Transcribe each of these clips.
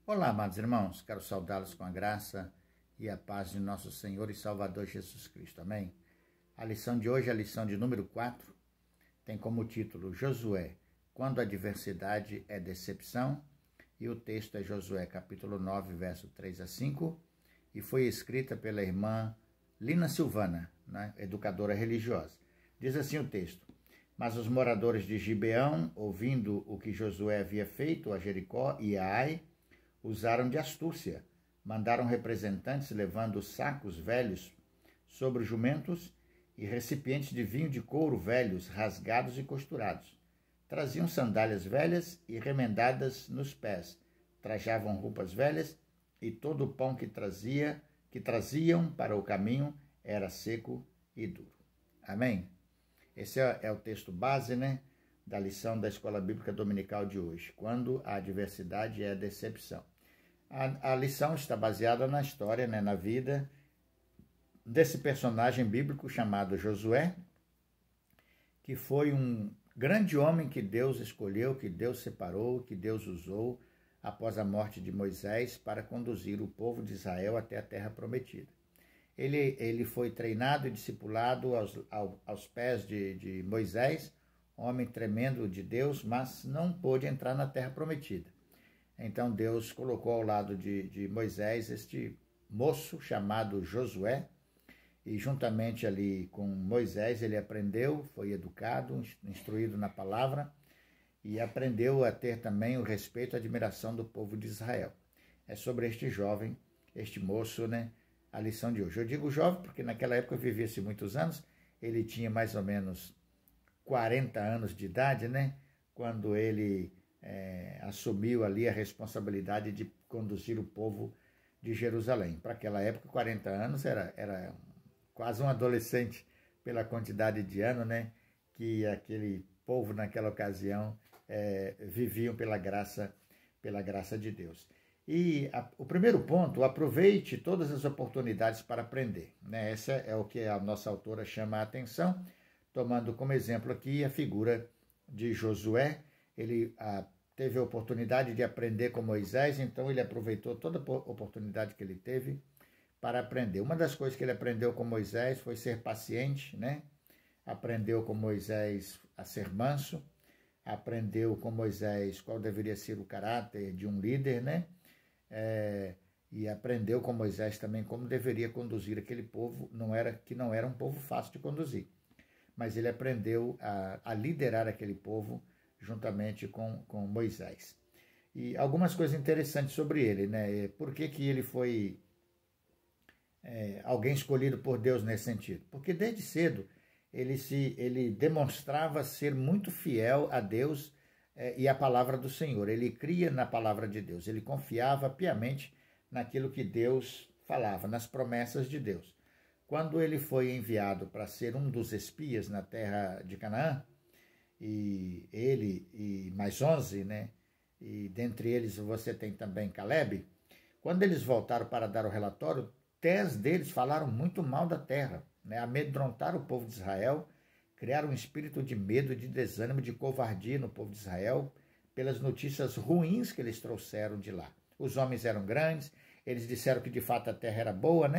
Olá, amados irmãos, quero saudá-los com a graça e a paz de nosso Senhor e Salvador Jesus Cristo. Amém? A lição de hoje, a lição de número 4, tem como título Josué, quando a adversidade é decepção, e o texto é Josué capítulo 9, verso 3 a 5, e foi escrita pela irmã Lina Silvana, educadora religiosa. Diz assim o texto: Mas os moradores de Gibeão, ouvindo o que Josué havia feito a Jericó e a Ai, usaram de astúcia, mandaram representantes levando sacos velhos sobre jumentos e recipientes de vinho de couro velhos, rasgados e costurados. Traziam sandálias velhas e remendadas nos pés, trajavam roupas velhas e todo o pão que traziam para o caminho era seco e duro. Amém? Esse é o texto base, da lição da Escola Bíblica Dominical de hoje, quando a adversidade é a decepção. A lição está baseada na história, na vida desse personagem bíblico chamado Josué, que foi um grande homem que Deus escolheu, que Deus separou, que Deus usou após a morte de Moisés para conduzir o povo de Israel até a terra prometida. Ele foi treinado e discipulado aos pés de Moisés, homem tremendo de Deus, mas não pôde entrar na terra prometida. Então Deus colocou ao lado de Moisés este moço chamado Josué, e juntamente ali com Moisés ele aprendeu, foi educado, instruído na palavra, e aprendeu a ter também o respeito e a admiração do povo de Israel. É sobre este jovem, este moço, a lição de hoje. Eu digo jovem porque naquela época vivia-se muitos anos, ele tinha mais ou menos 40 anos de idade, quando ele assumiu ali a responsabilidade de conduzir o povo de Jerusalém. Para aquela época, 40 anos era quase um adolescente pela quantidade de anos, que aquele povo naquela ocasião viviam pela graça de Deus. E o primeiro ponto, aproveite todas as oportunidades para aprender. Essa é o que a nossa autora chama a atenção, tomando como exemplo aqui a figura de Josué. Ele teve a oportunidade de aprender com Moisés, então ele aproveitou toda a oportunidade que ele teve para aprender. Uma das coisas que ele aprendeu com Moisés foi ser paciente, Aprendeu com Moisés a ser manso, aprendeu com Moisés qual deveria ser o caráter de um líder, e aprendeu com Moisés também como deveria conduzir aquele povo, que não era um povo fácil de conduzir, mas ele aprendeu a liderar aquele povo juntamente com Moisés. E algumas coisas interessantes sobre ele, Por que ele foi alguém escolhido por Deus nesse sentido? Porque desde cedo ele demonstrava ser muito fiel a Deus e à palavra do Senhor. Ele cria na palavra de Deus, ele confiava piamente naquilo que Deus falava, nas promessas de Deus. Quando ele foi enviado para ser um dos espias na terra de Canaã, e ele e mais 11, e dentre eles você tem também Caleb, quando eles voltaram para dar o relatório, 10 deles falaram muito mal da terra, amedrontaram o povo de Israel, criaram um espírito de medo, de desânimo, de covardia no povo de Israel, pelas notícias ruins que eles trouxeram de lá. Os homens eram grandes, eles disseram que de fato a terra era boa,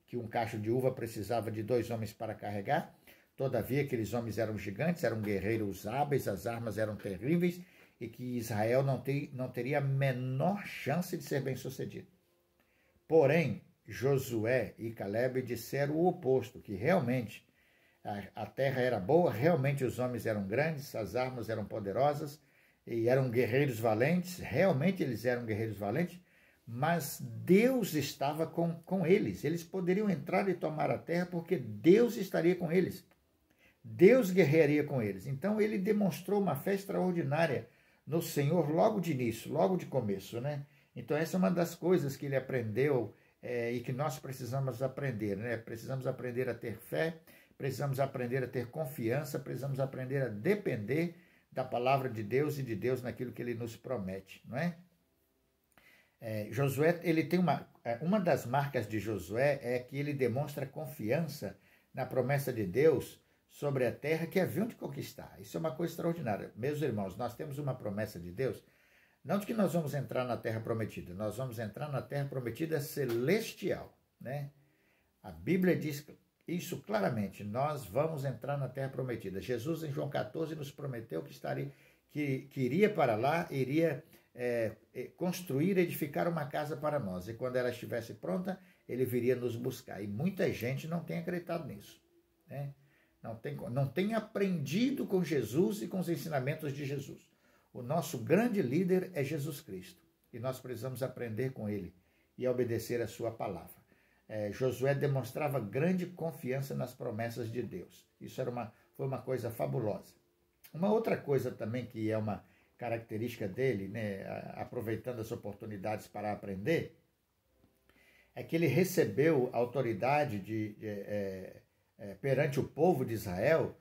que um cacho de uva precisava de 2 homens para carregar. Todavia, aqueles homens eram gigantes, eram guerreiros hábeis, as armas eram terríveis e que Israel não teria a menor chance de ser bem-sucedido. Porém, Josué e Caleb disseram o oposto, que realmente a terra era boa, realmente os homens eram grandes, as armas eram poderosas e eram guerreiros valentes, realmente eles eram guerreiros valentes, mas Deus estava com eles. Eles poderiam entrar e tomar a terra porque Deus estaria com eles. Deus guerrearia com eles. Então ele demonstrou uma fé extraordinária no Senhor logo de início, logo de começo, Então essa é uma das coisas que ele aprendeu e que nós precisamos aprender, Precisamos aprender a ter fé, precisamos aprender a ter confiança, precisamos aprender a depender da palavra de Deus e de Deus naquilo que ele nos promete, Josué, ele tem uma das marcas de Josué é que ele demonstra confiança na promessa de Deus sobre a terra que haviam de conquistar. Isso é uma coisa extraordinária. Meus irmãos, nós temos uma promessa de Deus Não de que nós vamos entrar na terra prometida, nós vamos entrar na terra prometida celestial, né? A Bíblia diz isso claramente, nós vamos entrar na terra prometida. Jesus, em João 14, nos prometeu que iria para lá, iria construir, edificar uma casa para nós. E quando ela estivesse pronta, ele viria nos buscar. E muita gente não tem acreditado nisso, né? Não tem aprendido com Jesus e com os ensinamentos de Jesus. O nosso grande líder é Jesus Cristo. E nós precisamos aprender com ele e obedecer a sua palavra. Josué demonstrava grande confiança nas promessas de Deus. Isso foi uma coisa fabulosa. Uma outra coisa também que é uma característica dele, né, aproveitando as oportunidades para aprender, é que ele recebeu autoridade perante o povo de Israel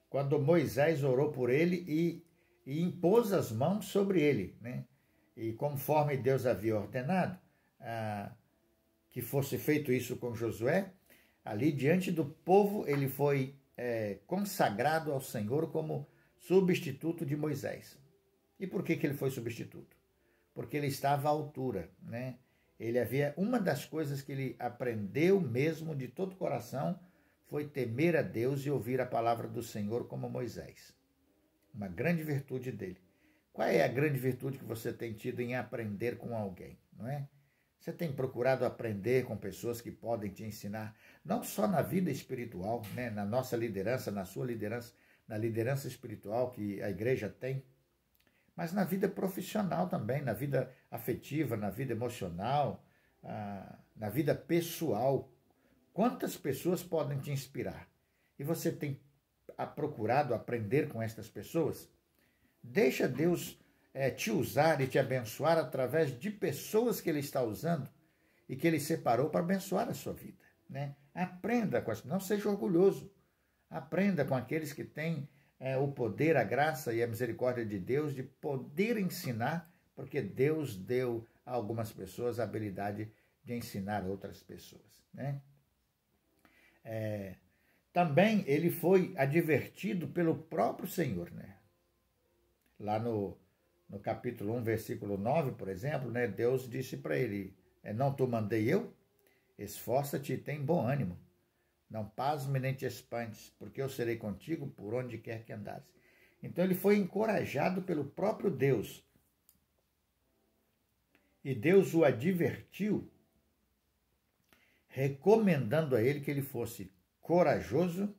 quando Moisés orou por ele e impôs as mãos sobre ele, né? E conforme Deus havia ordenado que fosse feito isso com Josué, ali diante do povo ele foi consagrado ao Senhor como substituto de Moisés. E por que ele foi substituto? Porque ele estava à altura, né? Uma das coisas que ele aprendeu mesmo de todo o coração foi temer a Deus e ouvir a palavra do Senhor como Moisés. Uma grande virtude dele. Qual é a grande virtude que você tem tido em aprender com alguém, não é? Você tem procurado aprender com pessoas que podem te ensinar, não só na vida espiritual, né? Na nossa liderança, na sua liderança, na liderança espiritual que a igreja tem, mas na vida profissional também, na vida afetiva, na vida emocional, na vida pessoal. Quantas pessoas podem te inspirar? E você tem procurado aprender com estas pessoas? Deixa Deus te usar e te abençoar através de pessoas que Ele está usando e que Ele separou para abençoar a sua vida, né? Aprenda com as... Não seja orgulhoso. Aprenda com aqueles que têm o poder, a graça e a misericórdia de Deus de poder ensinar, porque Deus deu a algumas pessoas a habilidade de ensinar outras pessoas, né? Também ele foi advertido pelo próprio Senhor, né? Lá no capítulo 1, versículo 9, por exemplo, né, Deus disse para ele, não te mandei eu? Esforça-te e tem bom ânimo. Não pasme nem te espantes, porque eu serei contigo por onde quer que andares. Então ele foi encorajado pelo próprio Deus. E Deus o advertiu, recomendando a ele que ele fosse corajoso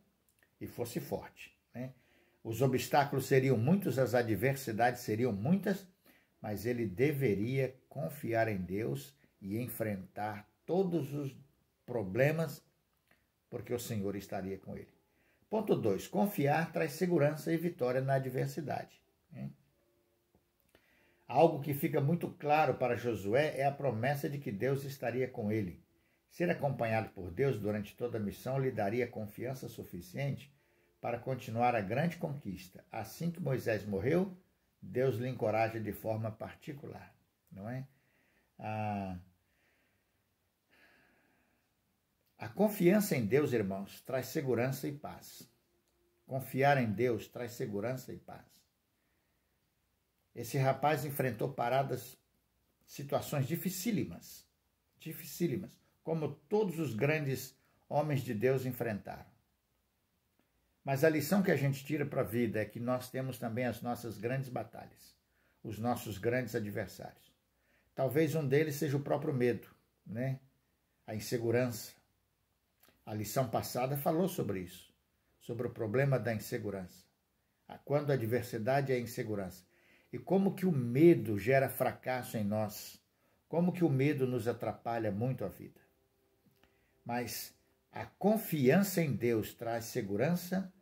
e fosse forte, né? Os obstáculos seriam muitos, as adversidades seriam muitas, mas ele deveria confiar em Deus e enfrentar todos os problemas, porque o Senhor estaria com ele. Ponto 2. Confiar traz segurança e vitória na adversidade, né? Algo que fica muito claro para Josué é a promessa de que Deus estaria com ele. Ser acompanhado por Deus durante toda a missão lhe daria confiança suficiente para continuar a grande conquista. Assim que Moisés morreu, Deus lhe encoraja de forma particular, não é? A confiança em Deus, irmãos, traz segurança e paz. Confiar em Deus traz segurança e paz. Esse rapaz enfrentou situações dificílimas, como todos os grandes homens de Deus enfrentaram. Mas a lição que a gente tira para a vida é que nós temos também as nossas grandes batalhas, os nossos grandes adversários. Talvez um deles seja o próprio medo, né? A insegurança. A lição passada falou sobre isso, sobre o problema da insegurança. Quando a adversidade é a insegurança. E como que o medo gera fracasso em nós. Como que o medo nos atrapalha muito a vida. Mas a confiança em Deus traz segurança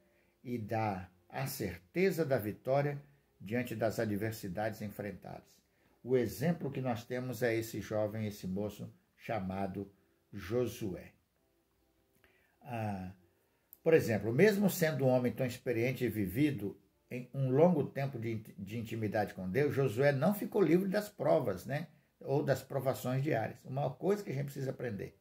e dá a certeza da vitória diante das adversidades enfrentadas. O exemplo que nós temos é esse jovem, esse moço chamado Josué. Por exemplo, mesmo sendo um homem tão experiente e vivido em um longo tempo de intimidade com Deus, Josué não ficou livre das provas, né? Ou das provações diárias. Uma coisa que a gente precisa aprender.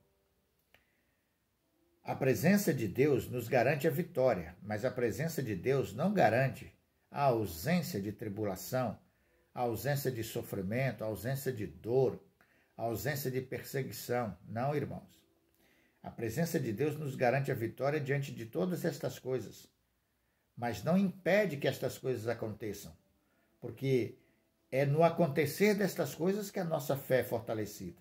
A presença de Deus nos garante a vitória, mas a presença de Deus não garante a ausência de tribulação, a ausência de sofrimento, a ausência de dor, a ausência de perseguição. Não, irmãos. A presença de Deus nos garante a vitória diante de todas estas coisas, mas não impede que estas coisas aconteçam, porque é no acontecer destas coisas que a nossa fé é fortalecida.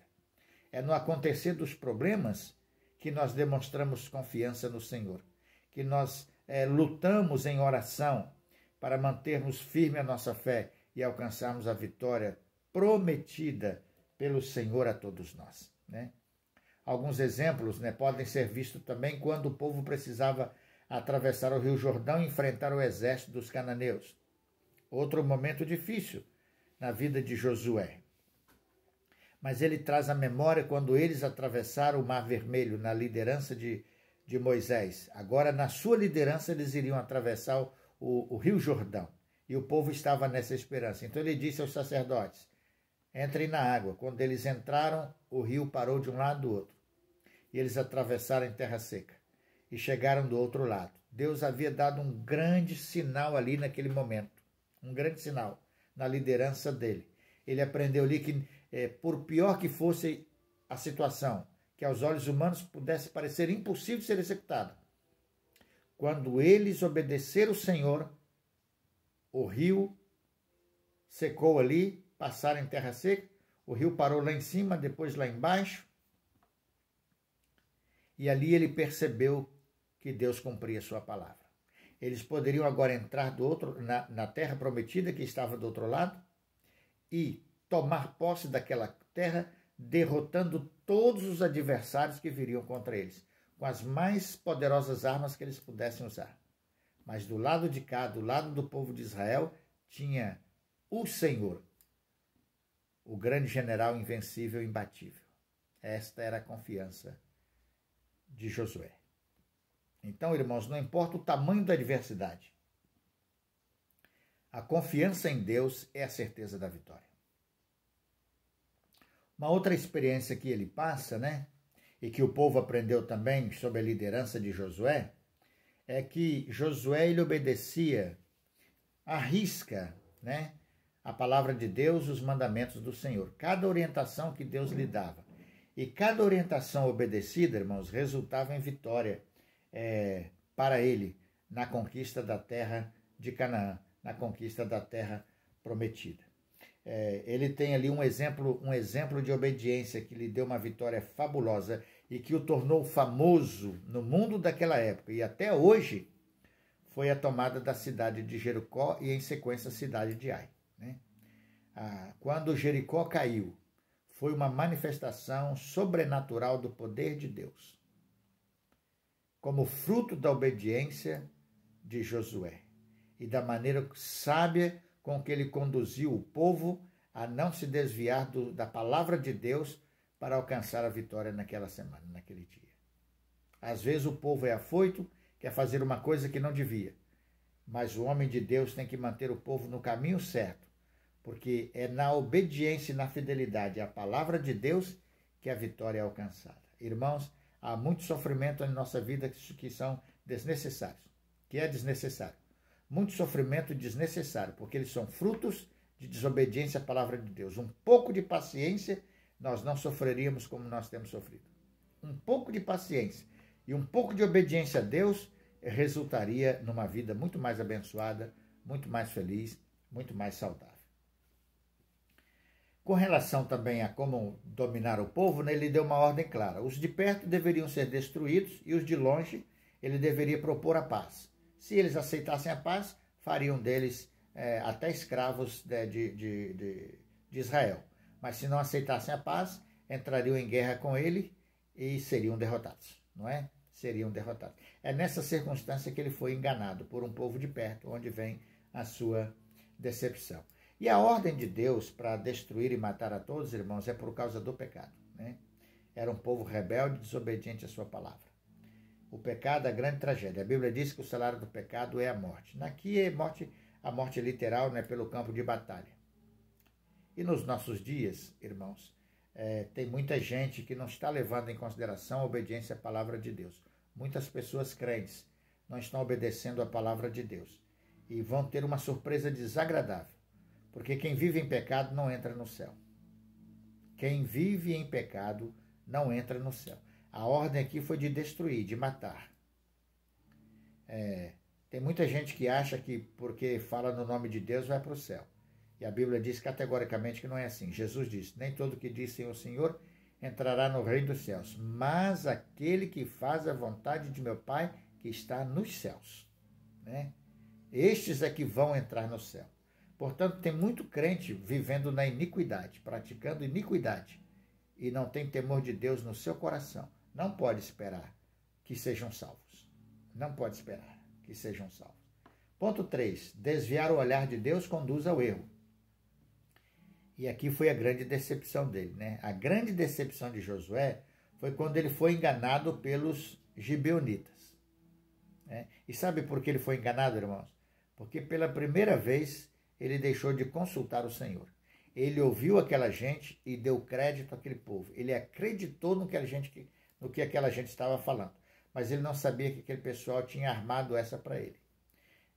É no acontecer dos problemas que nós demonstramos confiança no Senhor, que nós lutamos em oração para mantermos firme a nossa fé e alcançarmos a vitória prometida pelo Senhor a todos nós, né? Alguns exemplos, né, podem ser vistos também quando o povo precisava atravessar o Rio Jordão e enfrentar o exército dos cananeus. Outro momento difícil na vida de Josué. Mas ele traz à memória quando eles atravessaram o Mar Vermelho na liderança de Moisés. Agora, na sua liderança, eles iriam atravessar o Rio Jordão. E o povo estava nessa esperança. Então ele disse aos sacerdotes: entrem na água. Quando eles entraram, o rio parou de um lado e do outro. E eles atravessaram em terra seca. E chegaram do outro lado. Deus havia dado um grande sinal ali naquele momento. Um grande sinal na liderança dele. Ele aprendeu ali que, por pior que fosse a situação, que aos olhos humanos pudesse parecer impossível ser executada, quando eles obedeceram o Senhor, o rio secou ali, passaram em terra seca, o rio parou lá em cima, depois lá embaixo, e ali ele percebeu que Deus cumpria a sua palavra. Eles poderiam agora entrar na terra prometida que estava do outro lado e tomar posse daquela terra, derrotando todos os adversários que viriam contra eles, com as mais poderosas armas que eles pudessem usar. Mas do lado de cá, do lado do povo de Israel, tinha o Senhor, o grande general invencível e imbatível. Esta era a confiança de Josué. Então, irmãos, não importa o tamanho da adversidade, a confiança em Deus é a certeza da vitória. Uma outra experiência que ele passa, né, e que o povo aprendeu também sob a liderança de Josué, é que Josué ele obedecia à risca, né, a palavra de Deus, os mandamentos do Senhor. Cada orientação que Deus lhe dava. E cada orientação obedecida, irmãos, resultava em vitória para ele na conquista da terra de Canaã, na conquista da terra prometida. Ele tem ali um exemplo de obediência que lhe deu uma vitória fabulosa e que o tornou famoso no mundo daquela época. E até hoje foi a tomada da cidade de Jericó e, em sequência, a cidade de Ai. Né? Quando Jericó caiu, foi uma manifestação sobrenatural do poder de Deus, como fruto da obediência de Josué e da maneira sábia com que ele conduziu o povo a não se desviar da palavra de Deus para alcançar a vitória naquela semana, naquele dia. Às vezes o povo é afoito, quer fazer uma coisa que não devia, mas o homem de Deus tem que manter o povo no caminho certo, porque é na obediência e na fidelidade à palavra de Deus que a vitória é alcançada. Irmãos, há muito sofrimento em nossa vida que são desnecessários, que é desnecessário. Muito sofrimento desnecessário, porque eles são frutos de desobediência à palavra de Deus. Um pouco de paciência, nós não sofreríamos como nós temos sofrido. Um pouco de paciência e um pouco de obediência a Deus resultaria numa vida muito mais abençoada, muito mais feliz, muito mais saudável. Com relação também a como dominar o povo, né, ele deu uma ordem clara. Os de perto deveriam ser destruídos e os de longe ele deveria propor a paz. Se eles aceitassem a paz, fariam deles até escravos de Israel. Mas se não aceitassem a paz, entrariam em guerra com ele e seriam derrotados, não é? Seriam derrotados. É nessa circunstância que ele foi enganado por um povo de perto, onde vem a sua decepção. E a ordem de Deus para destruir e matar a todos, irmãos, é por causa do pecado, né? Era um povo rebelde, desobediente à sua palavra. O pecado é a grande tragédia. A Bíblia diz que o salário do pecado é a morte. Aqui é a morte literal, né, pelo campo de batalha. E nos nossos dias, irmãos, tem muita gente que não está levando em consideração a obediência à palavra de Deus. Muitas pessoas crentes não estão obedecendo à palavra de Deus. E vão ter uma surpresa desagradável. Porque quem vive em pecado não entra no céu. Quem vive em pecado não entra no céu. A ordem aqui foi de destruir, de matar. Tem muita gente que acha que porque fala no nome de Deus vai para o céu. E a Bíblia diz categoricamente que não é assim. Jesus disse, nem todo que diz Senhor, Senhor entrará no reino dos céus, mas aquele que faz a vontade de meu Pai que está nos céus. Né? Estes é que vão entrar no céu. Portanto, tem muito crente vivendo na iniquidade, praticando iniquidade, e não tem temor de Deus no seu coração. Não pode esperar que sejam salvos. Não pode esperar que sejam salvos. Ponto 3. Desviar o olhar de Deus conduz ao erro. E aqui foi a grande decepção dele, né? A grande decepção de Josué foi quando ele foi enganado pelos gibeonitas. Né? E sabe por que ele foi enganado, irmãos? Porque pela primeira vez ele deixou de consultar o Senhor. Ele ouviu aquela gente e deu crédito àquele povo. Ele acreditou no que aquela gente estava falando. Mas ele não sabia que aquele pessoal tinha armado essa para ele.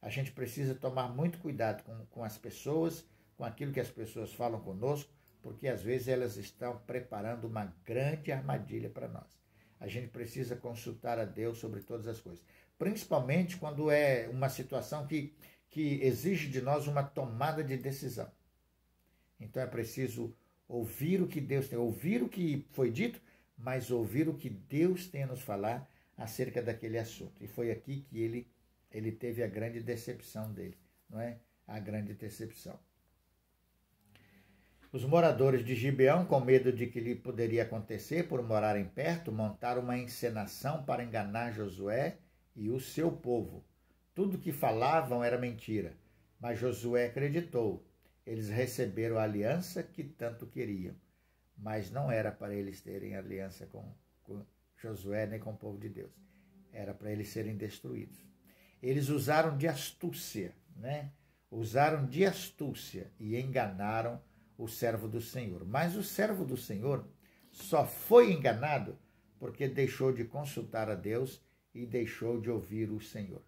A gente precisa tomar muito cuidado com as pessoas, com aquilo que as pessoas falam conosco, porque às vezes elas estão preparando uma grande armadilha para nós. A gente precisa consultar a Deus sobre todas as coisas. Principalmente quando é uma situação que exige de nós uma tomada de decisão. Então é preciso ouvir o que Deus tem, ouvir o que foi dito, mas ouvir o que Deus tem a nos falar acerca daquele assunto. E foi aqui que ele teve a grande decepção dele, não é? A grande decepção. Os moradores de Gibeão, com medo de que lhe poderia acontecer por morarem perto, montaram uma encenação para enganar Josué e o seu povo. Tudo que falavam era mentira, mas Josué acreditou. Eles receberam a aliança que tanto queriam, mas não era para eles terem aliança com Josué nem com o povo de Deus. Era para eles serem destruídos. Eles usaram de astúcia, né? Usaram de astúcia e enganaram o servo do Senhor. Mas o servo do Senhor só foi enganado porque deixou de consultar a Deus e deixou de ouvir o Senhor.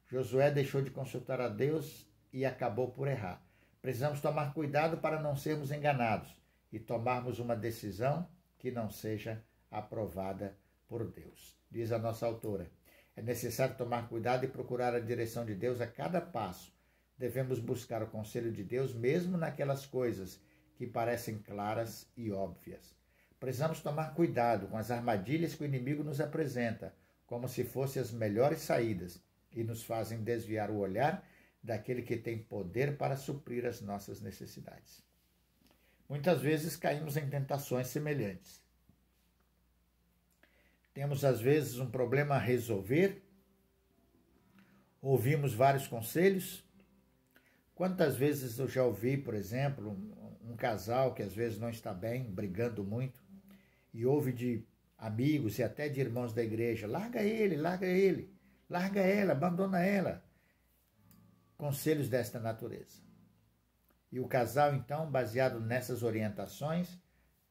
Josué deixou de consultar a Deus e acabou por errar. Precisamos tomar cuidado para não sermos enganados e tomarmos uma decisão que não seja aprovada por Deus. Diz a nossa autora, é necessário tomar cuidado e procurar a direção de Deus a cada passo. Devemos buscar o conselho de Deus mesmo naquelas coisas que parecem claras e óbvias. Precisamos tomar cuidado com as armadilhas que o inimigo nos apresenta, como se fossem as melhores saídas, e nos fazem desviar o olhar daquele que tem poder para suprir as nossas necessidades. Muitas vezes caímos em tentações semelhantes. Temos, às vezes, um problema a resolver, ouvimos vários conselhos. Quantas vezes eu já ouvi, por exemplo, um casal que às vezes não está bem, brigando muito, e ouve de amigos e até de irmãos da igreja, larga ele, larga ela, abandona ela. Conselhos desta natureza. E o casal, então, baseado nessas orientações,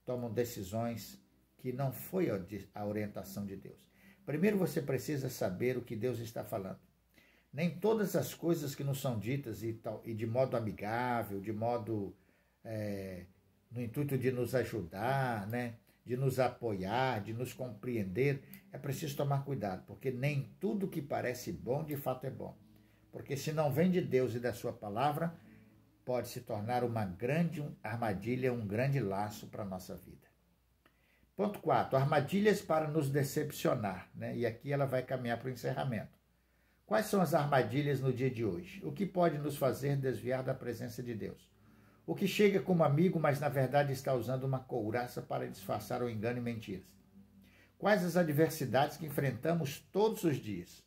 tomam decisões que não foi a orientação de Deus. Primeiro você precisa saber o que Deus está falando. Nem todas as coisas que nos são ditas e de modo amigável, de modo no intuito de nos ajudar, né, de nos apoiar, de nos compreender, é preciso tomar cuidado, porque nem tudo que parece bom de fato é bom. Porque se não vem de Deus e da sua palavra, pode se tornar uma grande armadilha, um grande laço para a nossa vida. Ponto 4. Armadilhas para nos decepcionar, né? E aqui ela vai caminhar para o encerramento. Quais são as armadilhas no dia de hoje? O que pode nos fazer desviar da presença de Deus? O que chega como amigo, mas na verdade está usando uma couraça para disfarçar o engano e mentiras? Quais as adversidades que enfrentamos todos os dias?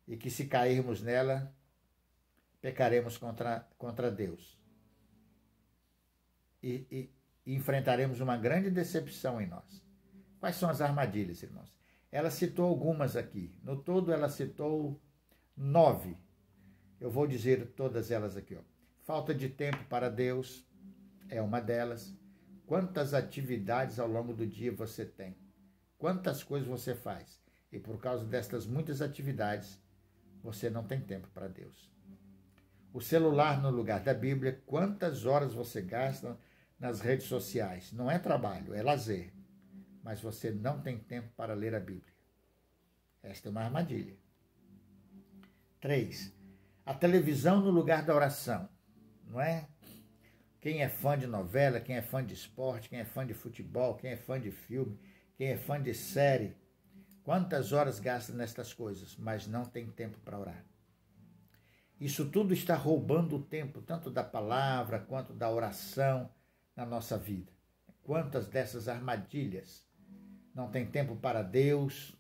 E que se cairmos nela, pecaremos contra Deus. E enfrentaremos uma grande decepção em nós. Quais são as armadilhas, irmãos? Ela citou algumas aqui. No todo, ela citou 9. Eu vou dizer todas elas aqui. Ó. Falta de tempo para Deus é uma delas. Quantas atividades ao longo do dia você tem? Quantas coisas você faz? E por causa destas muitas atividades, você não tem tempo para Deus. O celular no lugar da Bíblia, quantas horas você gasta nas redes sociais? Não é trabalho, é lazer. Mas você não tem tempo para ler a Bíblia. Esta é uma armadilha. 3. A televisão no lugar da oração. Não é? Quem é fã de novela, quem é fã de esporte, quem é fã de futebol, quem é fã de filme, quem é fã de série, quantas horas gasta nestas coisas, mas não tem tempo para orar. Isso tudo está roubando o tempo, tanto da palavra quanto da oração na nossa vida. Quantas dessas armadilhas? Não tem tempo para Deus.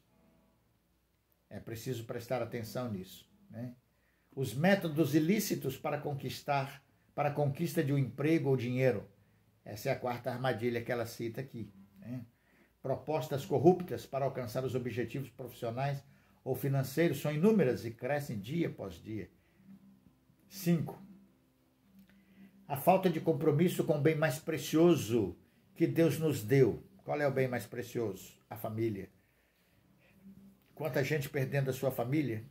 É preciso prestar atenção nisso, né? Os métodos ilícitos para a conquista de um emprego ou dinheiro. Essa é a quarta armadilha que ela cita aqui, né? Propostas corruptas para alcançar os objetivos profissionais ou financeiros são inúmeras e crescem dia após dia. 5. A falta de compromisso com o bem mais precioso que Deus nos deu. Qual é o bem mais precioso? A família. Quanta gente perdendo a sua família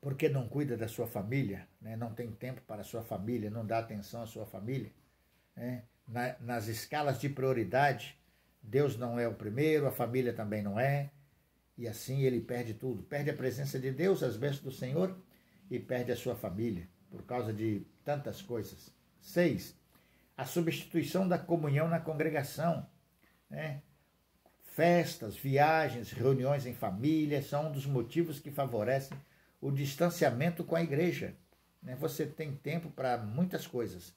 porque não cuida da sua família, né? Não tem tempo para a sua família, não dá atenção à sua família, né? Nas escalas de prioridade, Deus não é o primeiro, a família também não é, e assim ele perde tudo. Perde a presença de Deus, as bênçãos do Senhor, e perde a sua família, por causa de tantas coisas. 6. A substituição da comunhão na congregação, né? Festas, viagens, reuniões em família são um dos motivos que favorecem o distanciamento com a igreja, né? Você tem tempo para muitas coisas,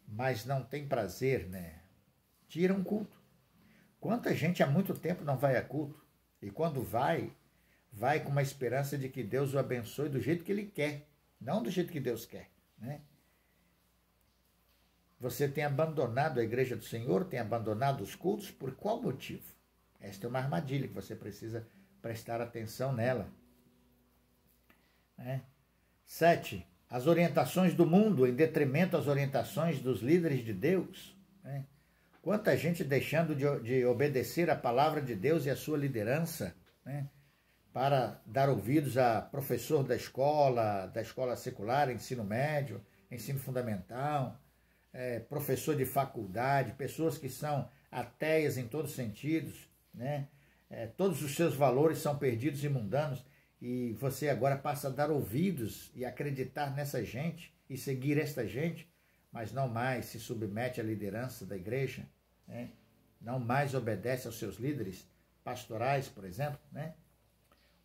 mas não tem prazer, né? Tira um culto. Quanta gente há muito tempo não vai a culto, e quando vai com uma esperança de que Deus o abençoe do jeito que Ele quer, não do jeito que Deus quer, né? Você tem abandonado a igreja do Senhor, tem abandonado os cultos, por qual motivo? Esta é uma armadilha que você precisa prestar atenção nela, né? 7. As orientações do mundo em detrimento às orientações dos líderes de Deus, né? Quanta gente deixando de obedecer a palavra de Deus e a sua liderança, né? Para dar ouvidos a professor da escola secular, ensino médio, ensino fundamental, professor de faculdade, pessoas que são ateias em todos os sentidos, né? Todos os seus valores são perdidos e mundanos, e você agora passa a dar ouvidos e acreditar nessa gente e seguir esta gente, mas não mais se submete à liderança da igreja, né? Não mais obedece aos seus líderes pastorais, por exemplo, né?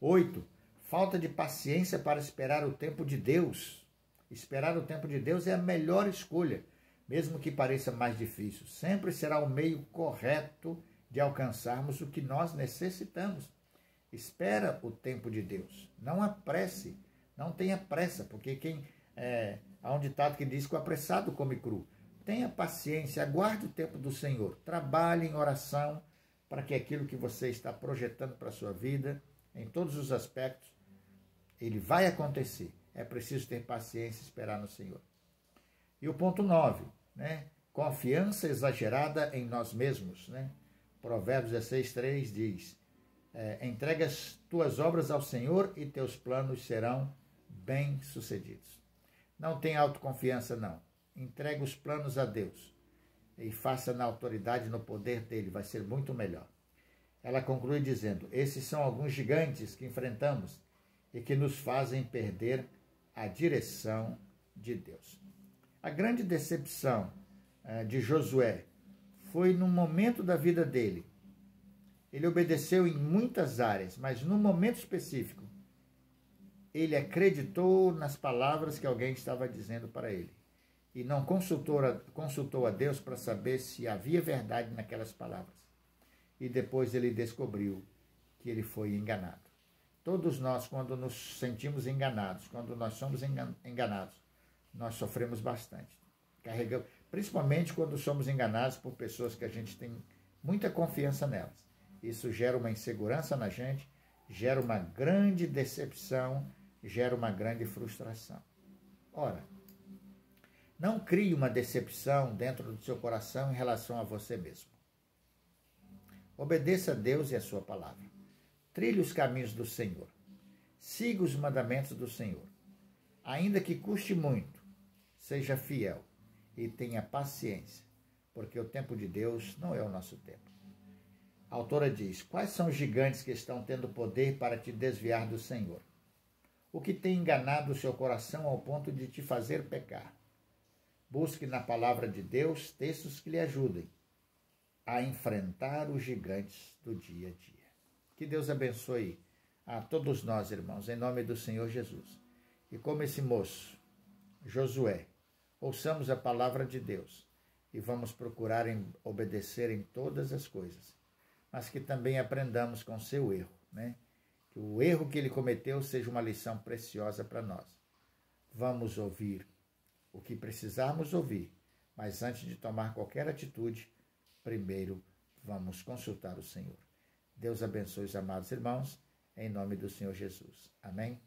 8. Falta de paciência para esperar o tempo de Deus. Esperar o tempo de Deus é a melhor escolha, mesmo que pareça mais difícil. Sempre será o meio correto de alcançarmos o que nós necessitamos. Espera o tempo de Deus. Não apresse, não tenha pressa, porque há um ditado que diz que o apressado come cru. Tenha paciência, aguarde o tempo do Senhor. Trabalhe em oração para que aquilo que você está projetando para a sua vida, em todos os aspectos, ele vai acontecer. É preciso ter paciência e esperar no Senhor. E o ponto 9, né? Confiança exagerada em nós mesmos, né? Provérbios 16:3 diz: entrega as tuas obras ao Senhor e teus planos serão bem-sucedidos. Não tenha autoconfiança, não. Entrega os planos a Deus e faça na autoridade e no poder dele, vai ser muito melhor. Ela conclui dizendo: esses são alguns gigantes que enfrentamos e que nos fazem perder a direção de Deus. A grande decepção de Josué foi no momento da vida dele. Ele obedeceu em muitas áreas, mas num momento específico, ele acreditou nas palavras que alguém estava dizendo para ele e não consultou a Deus para saber se havia verdade naquelas palavras. E depois ele descobriu que ele foi enganado. Todos nós, quando nos sentimos enganados, quando nós somos enganados, nós sofremos bastante. Principalmente quando somos enganados por pessoas que a gente tem muita confiança nelas. Isso gera uma insegurança na gente, gera uma grande decepção, gera uma grande frustração. Ora, não crie uma decepção dentro do seu coração em relação a você mesmo. Obedeça a Deus e a sua palavra. Trilhe os caminhos do Senhor. Siga os mandamentos do Senhor. Ainda que custe muito, seja fiel e tenha paciência, porque o tempo de Deus não é o nosso tempo. A autora diz: quais são os gigantes que estão tendo poder para te desviar do Senhor? O que tem enganado o seu coração ao ponto de te fazer pecar? Busque na palavra de Deus textos que lhe ajudem a enfrentar os gigantes do dia a dia. Que Deus abençoe a todos nós, irmãos, em nome do Senhor Jesus. E como esse moço, Josué, ouçamos a palavra de Deus e vamos procurar obedecer em todas as coisas, mas que também aprendamos com seu erro, né? Que o erro que ele cometeu seja uma lição preciosa para nós. Vamos ouvir o que precisarmos ouvir, mas antes de tomar qualquer atitude, primeiro vamos consultar o Senhor. Deus abençoe os amados irmãos, em nome do Senhor Jesus. Amém?